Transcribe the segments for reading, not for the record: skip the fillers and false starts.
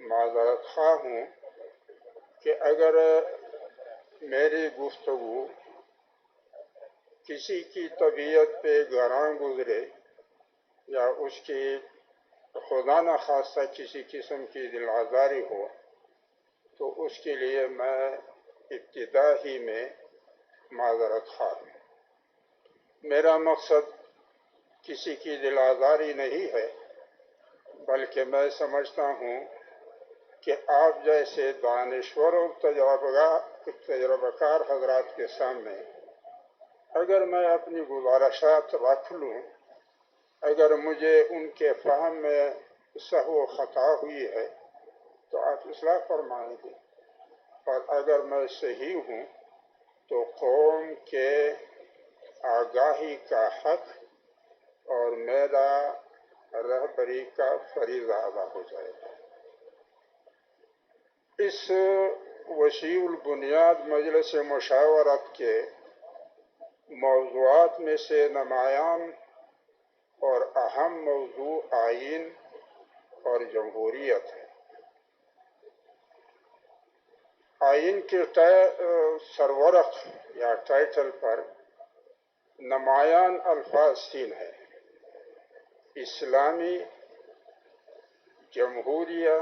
معذرت خواہ ہوں کہ اگر میری گفتگو کسی کی طبیعت پہ گراں گزرے یا اس کی خدا نخواستہ کسی قسم کی دل آزاری ہو تو اس کے لیے میں ابتدا ہی میں معذرت خواہ ہوں۔ میرا مقصد کسی کی دل آزاری نہیں ہے، بلکہ میں سمجھتا ہوں کہ آپ جیسے دانشور اور تجربہ کار حضرات کے سامنے اگر میں اپنی گزارشات رکھ لوں، اگر مجھے ان کے فہم میں سہو و خطا ہوئی ہے تو آپ اصلاح فرمائیں گے، اور اگر میں صحیح ہوں تو قوم کے آگاہی کا حق اور میرا رہبری کا فریضہ ادا ہو جائے گا۔ اس وسیع البنیاد مجلس مشاورت کے موضوعات میں سے نمایاں اور اہم موضوع آئین اور جمہوریت ہے۔ آئین کے سرورق یا ٹائٹل پر نمایاں الفاظ تین ہیں: اسلامی جمہوریہ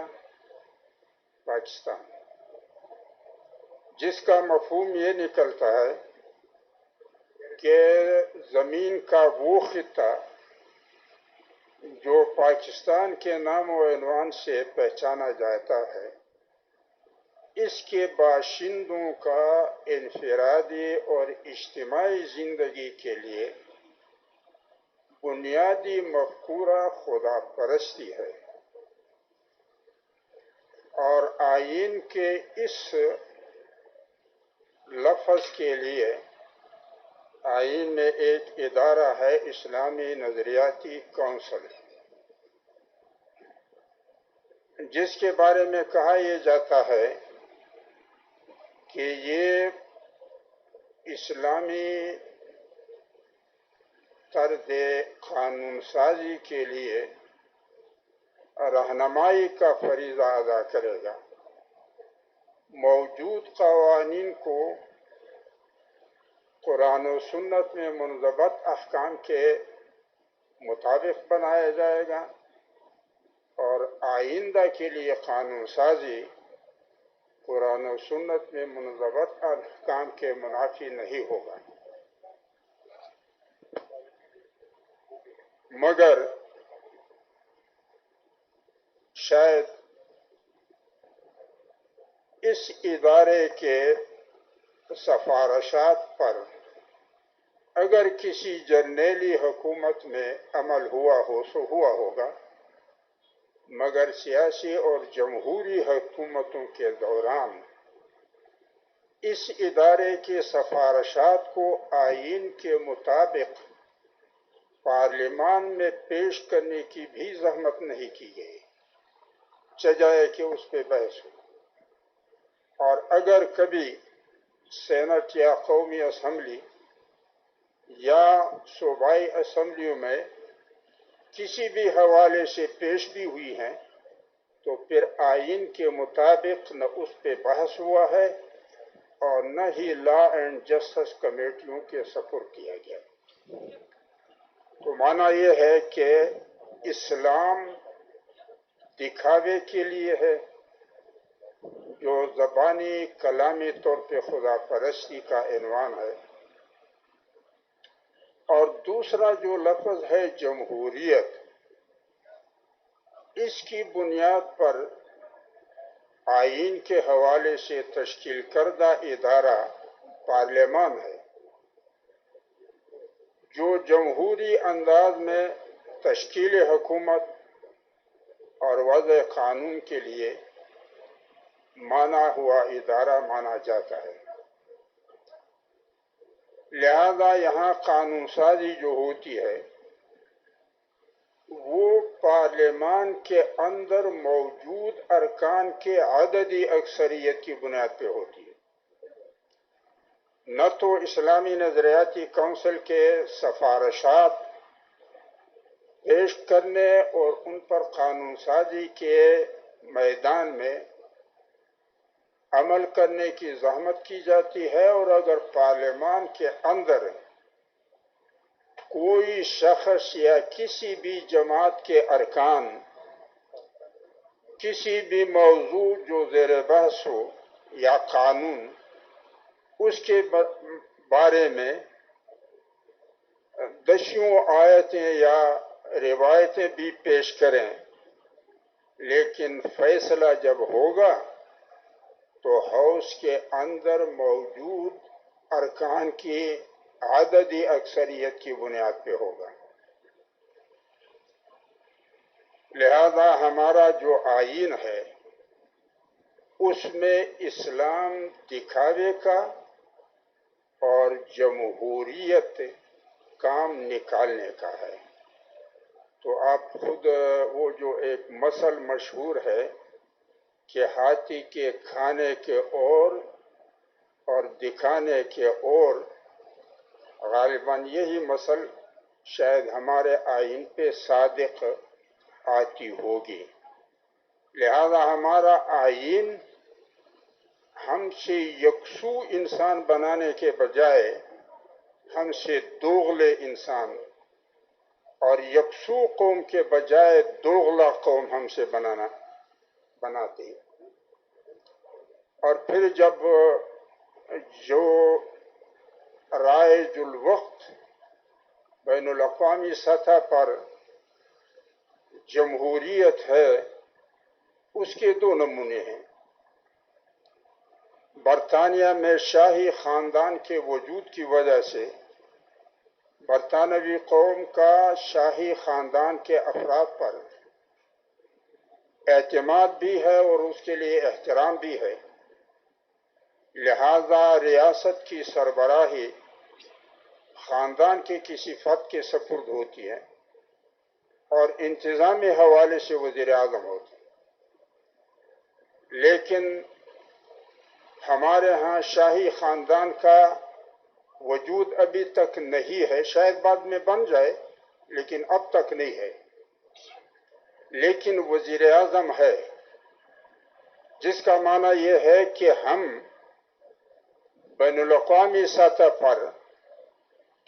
پاکستان، جس کا مفہوم یہ نکلتا ہے کہ زمین کا وہ خطہ جو پاکستان کے نام و عنوان سے پہچانا جاتا ہے، اس کے باشندوں کا انفرادی اور اجتماعی زندگی کے لیے بنیادی مفکورہ خدا پرستی ہے، اور آئین کے اس لفظ کے لیے آئین میں ایک ادارہ ہے، اسلامی نظریاتی کونسل، جس کے بارے میں کہا یہ جاتا ہے کہ یہ اسلامی طرز قانون سازی کے لیے رہنمائی کا فریضہ ادا کرے گا، موجود قوانین کو قرآن و سنت میں منضبط احکام کے مطابق بنایا جائے گا، اور آئندہ کے لیے قانون سازی قرآن و سنت میں منضبط احکام کے منافی نہیں ہوگا۔ مگر شاید اس ادارے کے سفارشات پر اگر کسی جرنیلی حکومت میں عمل ہوا ہو سو ہوا ہوگا، مگر سیاسی اور جمہوری حکومتوں کے دوران اس ادارے کے سفارشات کو آئین کے مطابق پارلیمان میں پیش کرنے کی بھی زحمت نہیں کی گئی، چجائے کہ اس پہ بحث ہو۔ اور اگر کبھی سینٹ یا قومی اسمبلی یا صوبائی اسمبلیوں میں کسی بھی حوالے سے پیش بھی ہوئی ہیں تو پھر آئین کے مطابق نہ اس پہ بحث ہوا ہے اور نہ ہی لا اینڈ جسٹس کمیٹیوں کے سپرد کیا گیا۔ تو معنی یہ ہے کہ اسلام دکھاوے کے لیے ہے، جو زبانی کلامی طور پہ خدا پرستی کا عنوان ہے، اور دوسرا جو لفظ ہے جمہوریت، اس کی بنیاد پر آئین کے حوالے سے تشکیل کردہ ادارہ پارلیمان ہے، جو جمہوری انداز میں تشکیل حکومت اور وضع قانون کے لیے مانا ہوا ادارہ مانا جاتا ہے۔ لہذا یہاں قانون سازی جو ہوتی ہے وہ پارلیمان کے اندر موجود ارکان کے عددی اکثریت کی بنیاد پہ ہوتی ہے، نہ تو اسلامی نظریاتی کونسل کے سفارشات پیش کرنے اور ان پر قانون سازی کے میدان میں عمل کرنے کی زحمت کی جاتی ہے، اور اگر پارلیمان کے اندر کوئی شخص یا کسی بھی جماعت کے ارکان کسی بھی موضوع جو زیر بحث ہو یا قانون، اس کے بارے میں دسیوں آیتیں یا روایتیں بھی پیش کریں، لیکن فیصلہ جب ہوگا تو ہاؤس کے اندر موجود ارکان کی عددی اکثریت کی بنیاد پہ ہوگا۔ لہذا ہمارا جو آئین ہے اس میں اسلام دکھاوے کا اور جمہوریت کام نکالنے کا ہے۔ تو آپ خود وہ جو ایک مثل مشہور ہے کہ ہاتھی کے کھانے کے اور دکھانے کے اور، غالباً یہی مثل شاید ہمارے آئین پہ صادق آتی ہوگی۔ لہذا ہمارا آئین ہم سے یکسو انسان بنانے کے بجائے ہم سے دوغلے انسان اور یکسو قوم کے بجائے دوغلا قوم ہم سے بناتی۔ اور پھر جب جو رائج الوقت بین الاقوامی سطح پر جمہوریت ہے، اس کے دو نمونے ہیں۔ برطانیہ میں شاہی خاندان کے وجود کی وجہ سے برطانوی قوم کا شاہی خاندان کے افراد پر اعتماد بھی ہے اور اس کے لیے احترام بھی ہے، لہذا ریاست کی سربراہی خاندان کے کسی فرد کے سپرد ہوتی ہے اور انتظامی حوالے سے وزیر اعظم ہوتے ہیں۔ لیکن ہمارے ہاں شاہی خاندان کا وجود ابھی تک نہیں ہے، شاید بعد میں بن جائے لیکن اب تک نہیں ہے۔ لیکن وزیر اعظم ہے، جس کا معنی یہ ہے کہ ہم بین الاقوامی سطح پر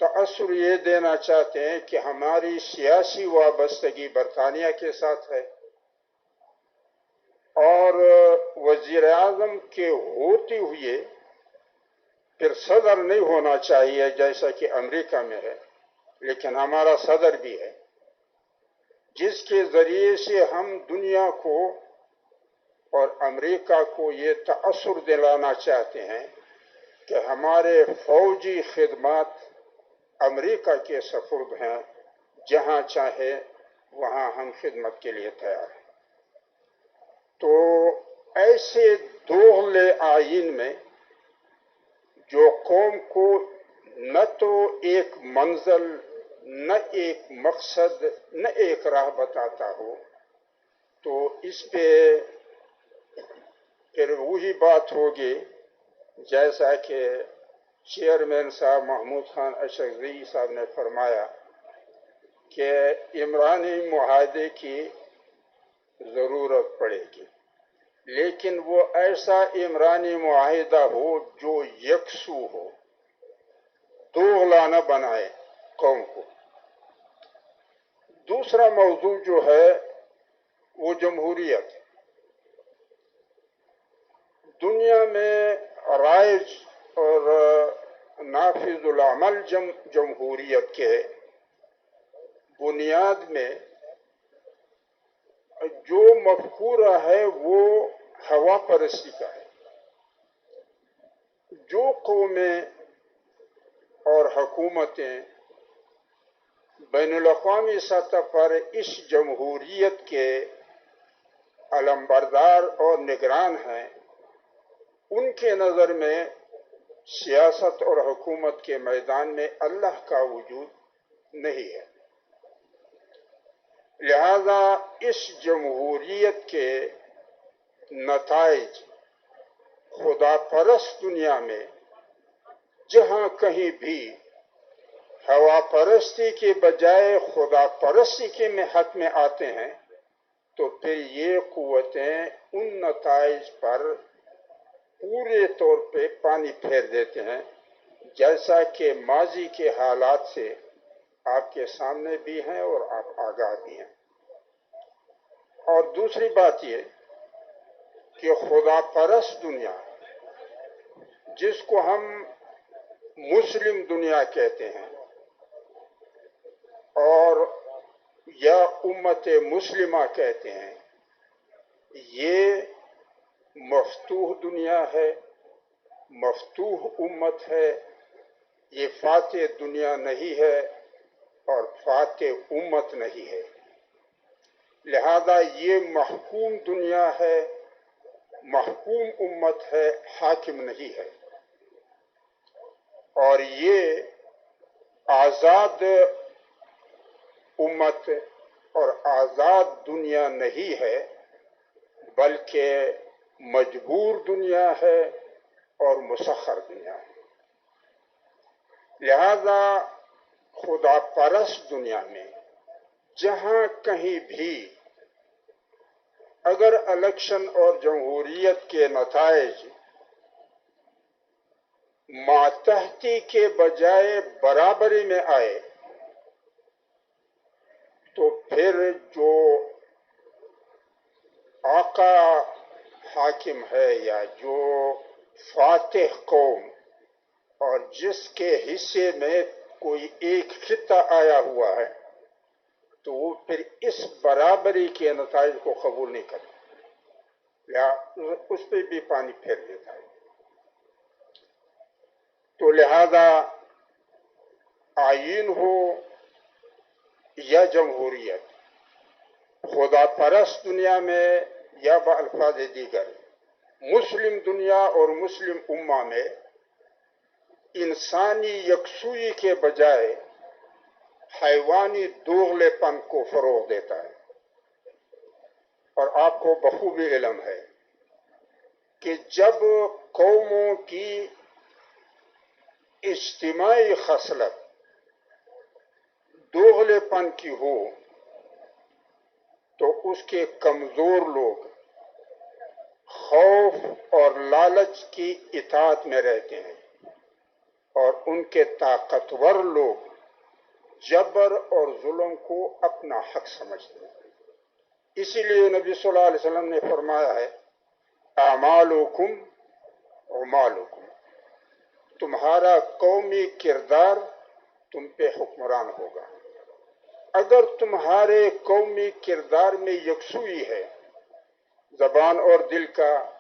تأثر یہ دینا چاہتے ہیں کہ ہماری سیاسی وابستگی برطانیہ کے ساتھ ہے، اور وزیر اعظم کے ہوتے ہوئے پھر صدر نہیں ہونا چاہیے جیسا کہ امریکہ میں ہے، لیکن ہمارا صدر بھی ہے، جس کے ذریعے سے ہم دنیا کو اور امریکہ کو یہ تأثر دلانا چاہتے ہیں کہ ہمارے فوجی خدمات امریکہ کے سپرد ہیں، جہاں چاہے وہاں ہم خدمت کے لیے تیار ہیں۔ تو ایسے دوغلے آئین میں جو قوم کو نہ تو ایک منزل، نہ ایک مقصد، نہ ایک راہ بتاتا ہو، تو اس پہ پھر وہی بات ہوگی جیسا کہ چیئرمین صاحب محمود خان اشرفی صاحب نے فرمایا کہ عمرانی معاہدے کی ضرورت پڑے گی، لیکن وہ ایسا عمرانی معاہدہ ہو جو یکسو ہو، دوغلا نہ بنائے قوم کو۔ دوسرا موضوع جو ہے وہ جمہوریت۔ دنیا میں رائج اور نافذ العمل جمہوریت کے بنیاد میں جو مفکورہ ہے وہ ہوا پرستی کا ہے۔ جو قومیں اور حکومتیں بین الاقوامی سطح پر اس جمہوریت کے علمبردار اور نگران ہیں، ان کے نظر میں سیاست اور حکومت کے میدان میں اللہ کا وجود نہیں ہے۔ لہذا اس جمہوریت کے نتائج خدا پرست دنیا میں جہاں کہیں بھی ہوا پرستی کے بجائے خدا پرستی کے حق میں آتے ہیں، تو پھر یہ قوتیں ان نتائج پر پورے طور پہ پانی پھیر دیتے ہیں، جیسا کہ ماضی کے حالات سے آپ کے سامنے بھی ہیں اور آپ آگاہ بھی ہیں۔ اور دوسری بات یہ کہ خدا پرست دنیا، جس کو ہم مسلم دنیا کہتے ہیں اور یا امت مسلمہ کہتے ہیں، یہ مفتوح دنیا ہے، مفتوح امت ہے، یہ فاتح دنیا نہیں ہے اور فاتح امت نہیں ہے۔ لہذا یہ محکوم دنیا ہے، محکوم امت ہے، حاکم نہیں ہے۔ اور یہ آزاد امت اور آزاد دنیا نہیں ہے، بلکہ مجبور دنیا ہے اور مسخر دنیا ہے۔ لہذا خدا پرست دنیا میں جہاں کہیں بھی اگر الیکشن اور جمہوریت کے نتائج ماتحتی کے بجائے برابری میں آئے، تو پھر جو آقا حاکم ہے یا جو فاتح قوم اور جس کے حصے میں کوئی ایک خطہ آیا ہوا ہے، تو وہ پھر اس برابری کے نتائج کو قبول نہیں کرتا یا اس پہ بھی پانی پھیر دیتا ہے۔ تو لہذا آئین ہو یا جمہوریت، خدا پرست دنیا میں یا بالفاظ دیگر مسلم دنیا اور مسلم امہ میں انسانی یکسوئی کے بجائے حیوانی دوغلے پن کو فروغ دیتا ہے۔ اور آپ کو بخوبی علم ہے کہ جب قوموں کی اجتماعی خصلت دوغلے پن کی ہو تو اس کے کمزور لوگ خوف اور لالچ کی اطاعت میں رہتے ہیں اور ان کے طاقتور لوگ جبر اور ظلم کو اپنا حق سمجھتے ہیں۔ اسی لیے نبی صلی اللہ علیہ وسلم نے فرمایا ہے، اعمالکم اعمالکم، تمہارا قومی کردار تم پہ حکمران ہوگا۔ اگر تمہارے قومی کردار میں یکسوئی ہے، زبان اور دل کا،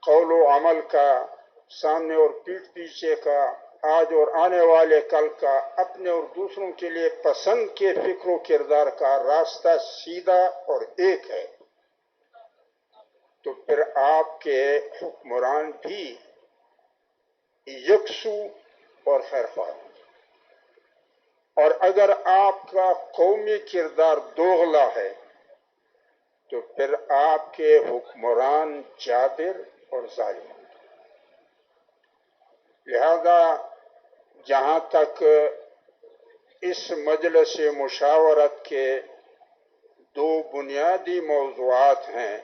قول و عمل کا، سامنے اور پیٹھ پیچھے کا، آج اور آنے والے کل کا، اپنے اور دوسروں کے لیے پسند کے فکر و کردار کا راستہ سیدھا اور ایک ہے، تو پھر آپ کے حکمران بھی یکسو اور خیرخواہ ہوں۔ اور اگر آپ کا قومی کردار دوغلا ہے تو پھر آپ کے حکمران جابر اور ظالم ہوں۔ لہذا جہاں تک اس مجلس مشاورت کے دو بنیادی موضوعات ہیں،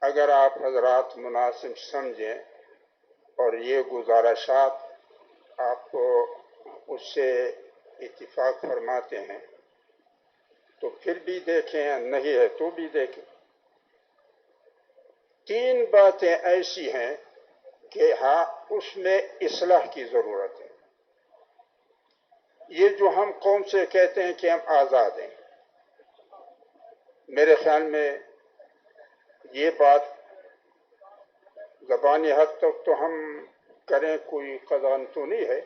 اگر آپ حضرات مناسب سمجھیں اور یہ گزارشات آپ اس سے اتفاق فرماتے ہیں تو پھر بھی دیکھیں، نہیں ہے تو بھی دیکھیں۔ تین باتیں ایسی ہیں کہ ہاں اس میں اصلاح کی ضرورت ہے۔ یہ جو ہم قوم سے کہتے ہیں کہ ہم آزاد ہیں، میرے خیال میں یہ بات زبانی حد تک تو ہم کریں کوئی قدغن تو نہیں ہے،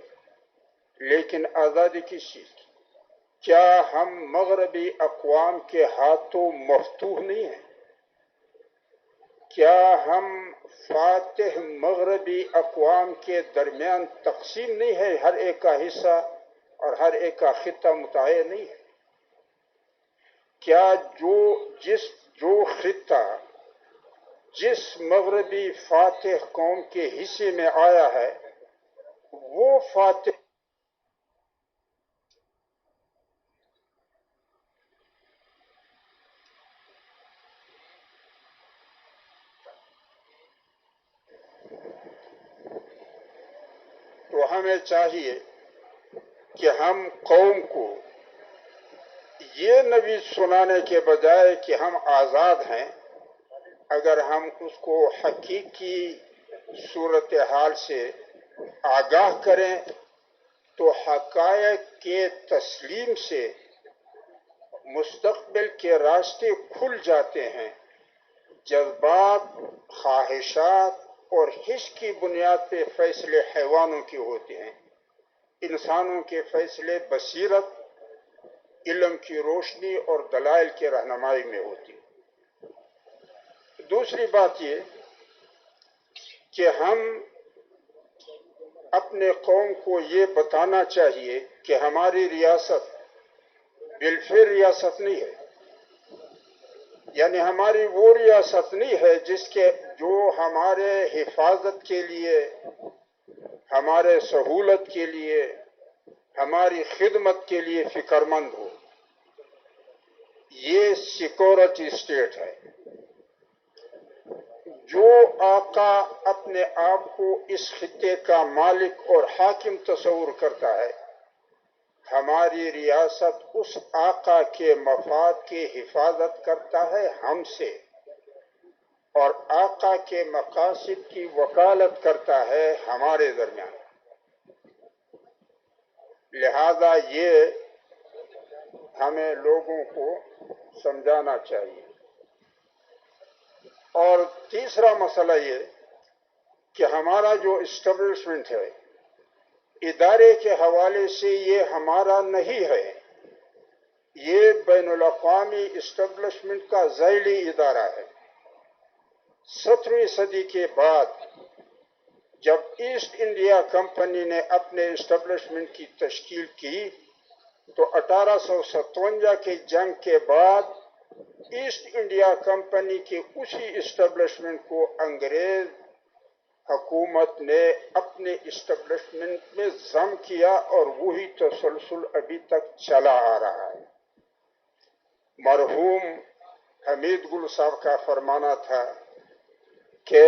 لیکن آزادی کس چیز کی؟ کیا ہم مغربی اقوام کے ہاتھوں مفتوح نہیں ہیں؟ کیا ہم فاتح مغربی اقوام کے درمیان تقسیم نہیں ہے؟ ہر ایک کا حصہ اور ہر ایک کا خطہ متعین نہیں ہے؟ کیا جو خطہ جس مغربی فاتح قوم کے حصے میں آیا ہے، وہ فاتح ہمیں چاہیے کہ ہم قوم کو یہ نوید سنانے کے بجائے کہ ہم آزاد ہیں، اگر ہم اس کو حقیقی صورتحال سے آگاہ کریں تو حقائق کے تسلیم سے مستقبل کے راستے کھل جاتے ہیں۔ جذبات، خواہشات اور حس کی بنیاد پہ فیصلے حیوانوں کے ہوتے ہیں، انسانوں کے فیصلے بصیرت، علم کی روشنی اور دلائل کی رہنمائی میں ہوتی ہیں۔ دوسری بات یہ کہ ہم اپنے قوم کو یہ بتانا چاہیے کہ ہماری ریاست ویلفیئر ریاست نہیں ہے، یعنی ہماری وہ ریاست نہیں ہے جو ہمارے حفاظت کے لیے، ہمارے سہولت کے لیے، ہماری خدمت کے لیے فکر مند ہو۔ یہ سیکورٹی اسٹیٹ ہے۔ جو آقا اپنے آپ کو اس خطے کا مالک اور حاکم تصور کرتا ہے، ہماری ریاست اس آقا کے مفاد کی حفاظت کرتا ہے ہم سے، اور آقا کے مقاصد کی وکالت کرتا ہے ہمارے درمیان۔ لہذا یہ ہمیں لوگوں کو سمجھانا چاہیے۔ اور تیسرا مسئلہ یہ کہ ہمارا جو اسٹیبلشمنٹ ہے، ادارے کے حوالے سے یہ ہمارا نہیں ہے، یہ بین الاقوامی اسٹیبلشمنٹ کا ذیلی ادارہ ہے۔ 17ویں صدی کے بعد جب ایسٹ انڈیا کمپنی نے اپنے اسٹیبلشمنٹ کی تشکیل کی تو 1857 کی جنگ کے بعد ایسٹ انڈیا کمپنی کے اسی اسٹیبلشمنٹ کو انگریز حکومت نے اپنے اسٹیبلشمنٹ میں ضم کیا، اور وہی تسلسل ابھی تک چلا آ رہا ہے۔ مرحوم حمید گل صاحب کا فرمانا تھا کہ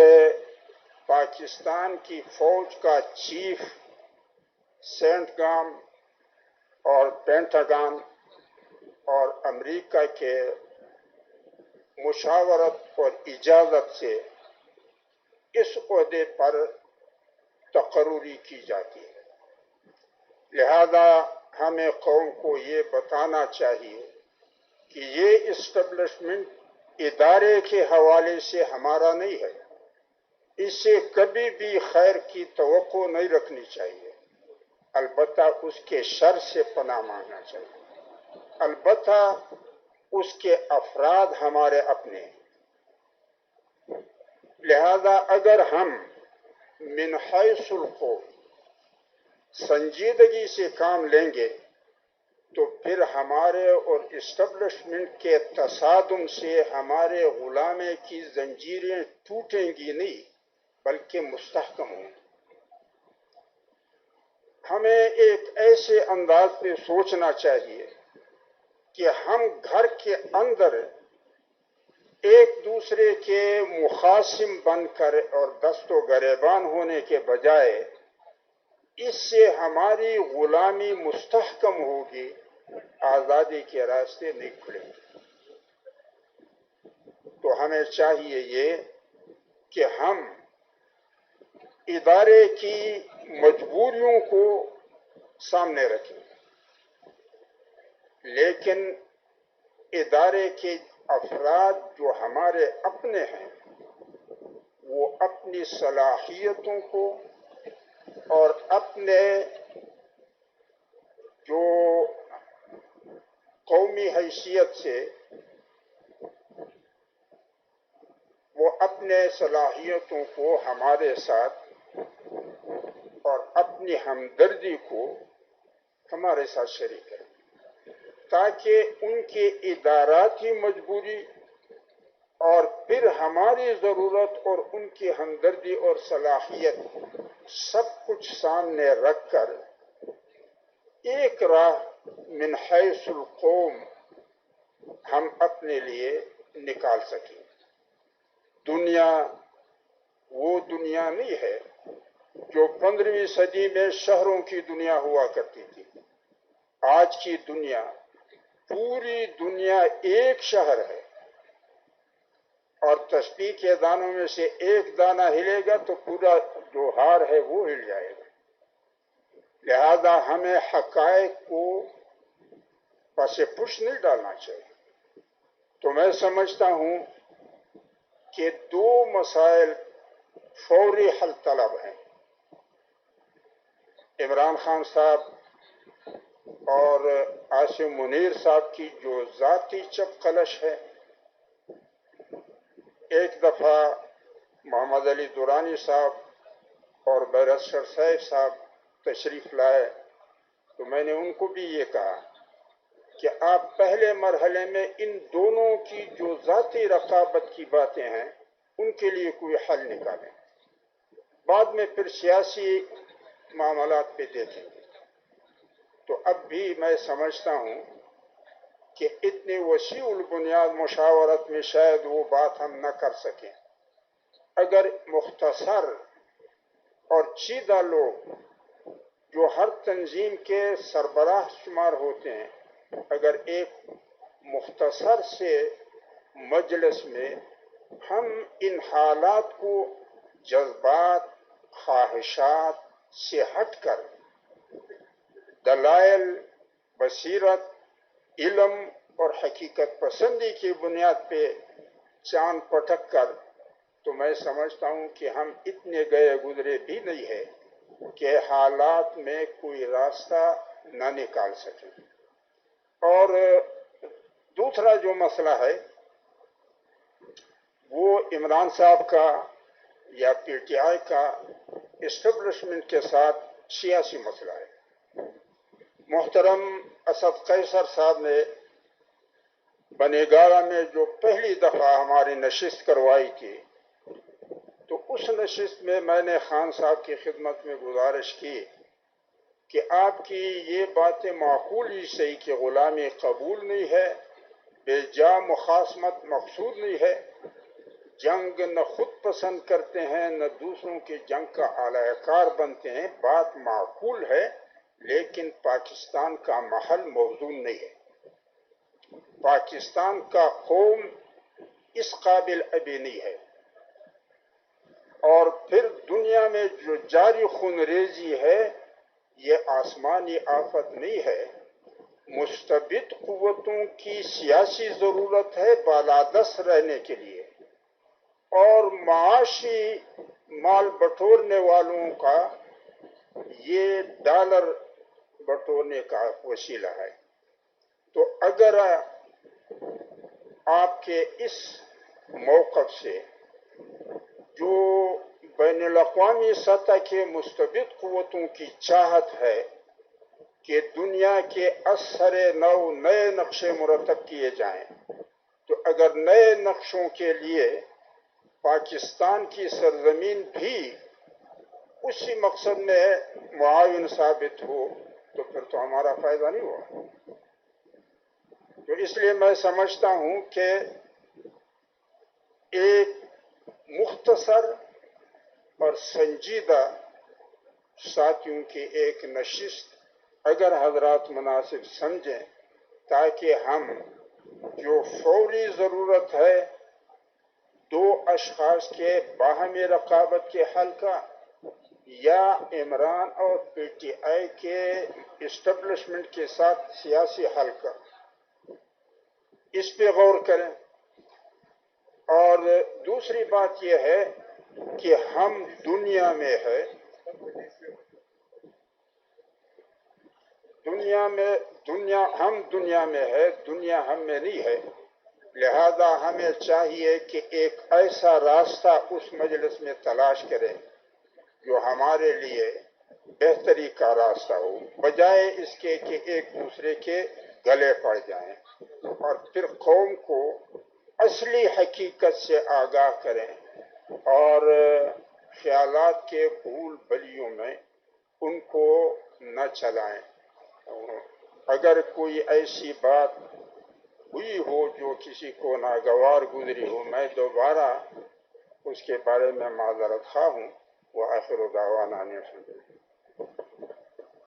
پاکستان کی فوج کا چیف سینٹگام اور پینٹاگان اور امریکہ کے مشاورت اور اجازت سے اس عہدے پر تقرری کی جاتی ہے۔ لہذا ہمیں قوم کو یہ بتانا چاہیے کہ یہ اسٹیبلشمنٹ ادارے کے حوالے سے ہمارا نہیں ہے، اس سے کبھی بھی خیر کی توقع نہیں رکھنی چاہیے، البتہ اس کے شر سے پناہ مانگنا چاہیے، البتہ اس کے افراد ہمارے اپنے ہیں۔ لہذا اگر ہم من حیث القول سنجیدگی سے کام لیں گے تو پھر ہمارے اور اسٹیبلشمنٹ کے تصادم سے ہمارے غلامی کی زنجیریں ٹوٹیں گی نہیں بلکہ مستحکم ہوں۔ ہمیں ایک ایسے انداز پہ سوچنا چاہیے کہ ہم گھر کے اندر ایک دوسرے کے مخاصم بن کر اور دست و گریبان ہونے کے بجائے اس سے ہماری غلامی مستحکم ہوگی، آزادی کے راستے نہیں کھلیں گے۔ تو ہمیں چاہیے یہ کہ ہم ادارے کی مجبوریوں کو سامنے رکھیں، لیکن ادارے کے افراد جو ہمارے اپنے ہیں وہ اپنی صلاحیتوں کو اور اپنے جو قومی حیثیت سے وہ اپنے صلاحیتوں کو ہمارے ساتھ اور اپنی ہمدردی کو ہمارے ساتھ شریک کریں، تاکہ ان کے اداراتی مجبوری اور پھر ہماری ضرورت اور ان کی ہمدردی اور صلاحیت سب کچھ سامنے رکھ کر ایک راہ من حیث القوم ہم اپنے لیے نکال سکیں۔ دنیا وہ دنیا نہیں ہے جو 15ویں صدی میں شہروں کی دنیا ہوا کرتی تھی، آج کی دنیا، پوری دنیا ایک شہر ہے، اور تسبیح کے دانوں میں سے ایک دانہ ہلے گا تو پورا جو ہار ہے وہ ہل جائے گا۔ لہذا ہمیں حقائق کو پس پش نہیں ڈالنا چاہیے۔ تو میں سمجھتا ہوں کہ 2 مسائل فوری حل طلب ہیں۔ عمران خان صاحب اور عاصم منیر صاحب کی جو ذاتی چپقلش ہے، ایک دفعہ محمد علی دورانی صاحب اور بیرسٹر سیف صاحب تشریف لائے تو میں نے ان کو بھی یہ کہا کہ آپ پہلے مرحلے میں ان دونوں کی جو ذاتی رقابت کی باتیں ہیں ان کے لیے کوئی حل نکالیں، بعد میں پھر سیاسی معاملات پہ دیکھیں گے۔ تو اب بھی میں سمجھتا ہوں کہ اتنی وسیع البنیاد مشاورت میں شاید وہ بات ہم نہ کر سکیں۔ اگر مختصر اور چیدہ لوگ جو ہر تنظیم کے سربراہ شمار ہوتے ہیں، اگر ایک مختصر سے مجلس میں ہم ان حالات کو جذبات، خواہشات سے ہٹ کر دلائل، بصیرت، علم اور حقیقت پسندی کی بنیاد پہ چاند پٹک کر، تو میں سمجھتا ہوں کہ ہم اتنے گئے گزرے بھی نہیں ہے کہ حالات میں کوئی راستہ نہ نکال سکیں۔ اور دوسرا جو مسئلہ ہے وہ عمران صاحب کا یا پی ٹی آئی کا اسٹیبلشمنٹ کے ساتھ سیاسی مسئلہ ہے۔ محترم اسد قیصر صاحب نے بنیگارہ میں جو پہلی دفعہ ہماری نشست کروائی تھی، تو اس نشست میں میں نے خان صاحب کی خدمت میں گزارش کی کہ آپ کی یہ باتیں معقول ہی صحیح کہ غلامی قبول نہیں ہے، بے جا مخاصمت مقصود نہیں ہے، جنگ نہ خود پسند کرتے ہیں نہ دوسروں کی جنگ کا اعلی کار بنتے ہیں، بات معقول ہے، لیکن پاکستان کا محل موزون نہیں ہے۔ پاکستان کا قوم اس قابل ابھی نہیں ہے، اور پھر دنیا میں جو جاری خون ریزی ہے یہ آسمانی آفت نہیں ہے، مستبد قوتوں کی سیاسی ضرورت ہے بالادست رہنے کے لیے، اور معاشی مال بٹورنے والوں کا یہ ڈالر بٹورنے کا وسیلہ ہے۔ تو اگر آپ کے اس موقف سے جو بین الاقوامی سطح کے مستبد قوتوں کی چاہت ہے کہ دنیا کے اثر نو نئے نقشے مرتب کیے جائیں، تو اگر نئے نقشوں کے لیے پاکستان کی سرزمین بھی اسی مقصد میں معاون ثابت ہو تو پھر تو ہمارا فائدہ نہیں ہوا۔ تو اس لیے میں سمجھتا ہوں کہ ایک مختصر اور سنجیدہ ساتھیوں کی ایک نشست اگر حضرات مناسب سمجھیں، تاکہ ہم جو فوری ضرورت ہے 2 اشخاص کے باہمی رقابت کے حل کا یا عمران اور پی ٹی آئی کے اسٹیبلشمنٹ کے ساتھ سیاسی حل کا، اس پہ غور کریں۔ اور دوسری بات یہ ہے کہ ہم دنیا میں ہے، ہم دنیا میں ہے، دنیا ہم میں نہیں ہے، لہذا ہمیں چاہیے کہ ایک ایسا راستہ اس مجلس میں تلاش کریں جو ہمارے لیے بہتری کا راستہ ہو، بجائے اس کے کہ ایک دوسرے کے گلے پڑ جائیں، اور پھر قوم کو اصلی حقیقت سے آگاہ کریں اور خیالات کے بھول بھلیوں میں ان کو نہ چلائیں۔ اگر کوئی ایسی بات ہوئی ہو جو کسی کو ناگوار گزری ہو، میں دوبارہ اس کے بارے میں معذرت خواہ ہوں، وآخر دعوانا ان الحمد للہ.